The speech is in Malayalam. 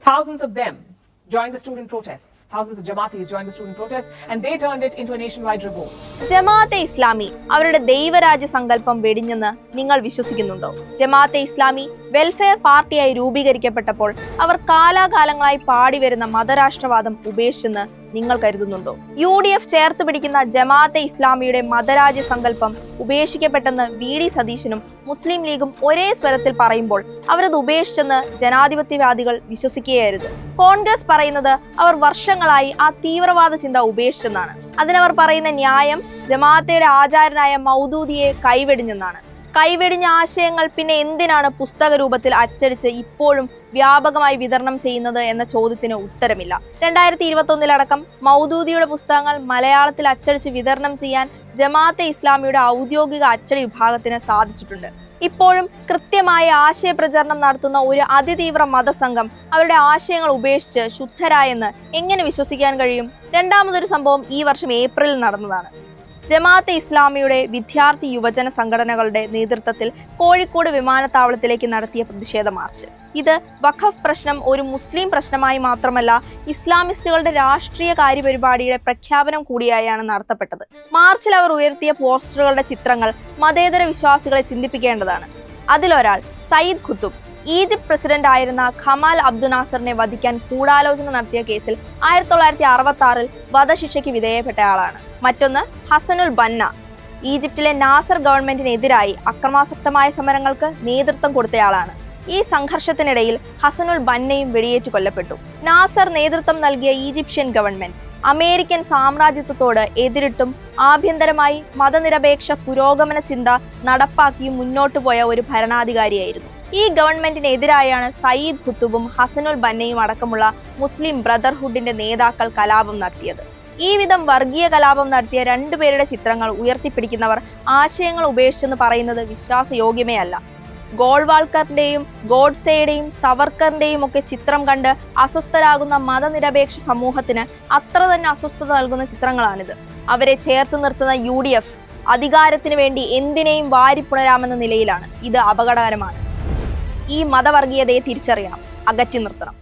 Thousands of them joined the student protests. Thousands of Jamaatis joined the student protests and they turned it into a nationwide revolt. Jamaat-e Islami അവരുടെ ദൈവരാജ്യ സങ്കല്പം വെടിഞ്ഞെന്ന് നിങ്ങൾ വിശ്വസിക്കുന്നുണ്ടോ? ജമാഅത്തെ ഇസ്ലാമി വെൽഫെയർ പാർട്ടിയായി രൂപീകരിക്കപ്പെട്ടപ്പോൾ അവർ കാലാകാലങ്ങളായി പാടിവരുന്ന മതരാഷ്ട്രവാദം ഉപേക്ഷിച്ചെന്ന് നിങ്ങൾ കരുതുന്നുണ്ടോ? UDF ചേർത്ത് പിടിക്കുന്ന ജമാഅത്തെ ഇസ്ലാമിയുടെ മതരാജ്യ സങ്കല്പം ഉപേക്ഷിക്കപ്പെട്ടെന്ന് VD സതീശനും മുസ്ലിം ലീഗും ഒരേ സ്വരത്തിൽ പറയുമ്പോൾ അവരത് ഉപേക്ഷിച്ചെന്ന് ജനാധിപത്യവാദികൾ വിശ്വസിക്കുകയായിരുന്നു. കോൺഗ്രസ് പറയുന്നത് അവർ വർഷങ്ങളായി ആ തീവ്രവാദ ചിന്ത ഉപേക്ഷിച്ചെന്നാണ്. അതിനവർ പറയുന്ന ന്യായം ജമാഅത്തയുടെ ആചാര്യനായ മൗദൂദിയെ കൈവെടിഞ്ഞെന്നാണ്. കൈവെടിഞ്ഞ ആശയങ്ങൾ പിന്നെ എന്തിനാണ് പുസ്തക രൂപത്തിൽ അച്ചടിച്ച് ഇപ്പോഴും വ്യാപകമായി വിതരണം ചെയ്യുന്നത് എന്ന ചോദ്യത്തിന് ഉത്തരമില്ല. 2021 മൗദൂദിയുടെ പുസ്തകങ്ങൾ മലയാളത്തിൽ അച്ചടിച്ച് വിതരണം ചെയ്യാൻ ജമാഅത്തെ ഇസ്ലാമിയുടെ ഔദ്യോഗിക അച്ചടി വിഭാഗത്തിന് സാധിച്ചിട്ടുണ്ട്. ഇപ്പോഴും കൃത്യമായ ആശയപ്രചരണം നടത്തുന്ന ഒരു അതിതീവ്ര മതസംഘം അവരുടെ ആശയങ്ങൾ ഉപേക്ഷിച്ച് ശുദ്ധരായെന്ന് എങ്ങനെ വിശ്വസിക്കാൻ കഴിയും? രണ്ടാമതൊരു സംഭവം ഈ വർഷം ഏപ്രിലിൽ നടന്നതാണ്. ജമാഅത്തെ ഇസ്ലാമിയുടെ വിദ്യാർത്ഥി യുവജന സംഘടനകളുടെ നേതൃത്വത്തിൽ കോഴിക്കോട് വിമാനത്താവളത്തിലേക്ക് നടത്തിയ പ്രതിഷേധ മാർച്ച്. ഇത് വഖഫ് പ്രശ്നം ഒരു മുസ്ലിം പ്രശ്നമായി മാത്രമല്ല, ഇസ്ലാമിസ്റ്റുകളുടെ രാഷ്ട്രീയ കാര്യപരിപാടിയുടെ പ്രഖ്യാപനം കൂടിയായാണ് നടത്തപ്പെട്ടത്. മാർച്ചിൽ അവർ ഉയർത്തിയ പോസ്റ്ററുകളുടെ ചിത്രങ്ങൾ മതേതര വിശ്വാസികളെ ചിന്തിപ്പിക്കേണ്ടതാണ്. അതിലൊരാൾ സയ്യിദ് ഖുത്തുബ്, ഈജിപ്ത് പ്രസിഡന്റ് ആയിരുന്ന ഖമാൽ അബ്ദു നാസറിനെ വധിക്കാൻ ഗൂഢാലോചന നടത്തിയ കേസിൽ 1966 വധശിക്ഷയ്ക്ക് വിധേയപ്പെട്ടയാളാണ്. മറ്റൊന്ന് ഹസനുൽ ബന്ന, ഈജിപ്തിലെ നാസർ ഗവൺമെന്റിനെതിരായി അക്രമാസക്തമായ സമരങ്ങൾക്ക് നേതൃത്വം കൊടുത്തയാളാണ്. ഈ സംഘർഷത്തിനിടയിൽ ഹസനുൽ ബന്നയും വെടിയേറ്റു കൊല്ലപ്പെട്ടു. നാസർ നേതൃത്വം നൽകിയ ഈജിപ്ഷ്യൻ ഗവൺമെന്റ് അമേരിക്കൻ സാമ്രാജ്യത്വത്തോട് എതിരിട്ടും ആഭ്യന്തരമായി മതനിരപേക്ഷ പുരോഗമന ചിന്ത നടപ്പാക്കിയും മുന്നോട്ടു പോയ ഒരു ഭരണാധികാരിയായിരുന്നു. ഈ ഗവൺമെന്റിനെതിരായാണ് സയ്യിദ് ഖുത്തുബും ഹസനുൽ ബന്നയും അടക്കമുള്ള മുസ്ലിം ബ്രദർഹുഡിന്റെ നേതാക്കൾ കലാപം നടത്തിയത്. ഈ വിധം വർഗീയ കലാപം നടത്തിയ രണ്ടുപേരുടെ ചിത്രങ്ങൾ ഉയർത്തിപ്പിടിക്കുന്നവർ ആശയങ്ങൾ ഉപേക്ഷിച്ചെന്ന് പറയുന്നത് വിശ്വാസയോഗ്യമേ അല്ല. ഗോൾവാൾക്കറിന്റെയും ഗോഡ്സെയുടെയും സവർക്കറിന്റെയും ഒക്കെ ചിത്രം കണ്ട് അസ്വസ്ഥരാകുന്ന മതനിരപേക്ഷ സമൂഹത്തിന് അത്ര തന്നെ അസ്വസ്ഥത നൽകുന്ന ചിത്രങ്ങളാണിത്. അവരെ ചേർത്ത് നിർത്തുന്ന UDF അധികാരത്തിന് വേണ്ടി എന്തിനേയും വാരിപ്പുണരാമെന്ന നിലയിലാണ്. ഇത് അപകടകരമാണ്. ഈ മതവർഗീയതയെ തിരിച്ചറിയണം, അകറ്റി നിർത്തണം.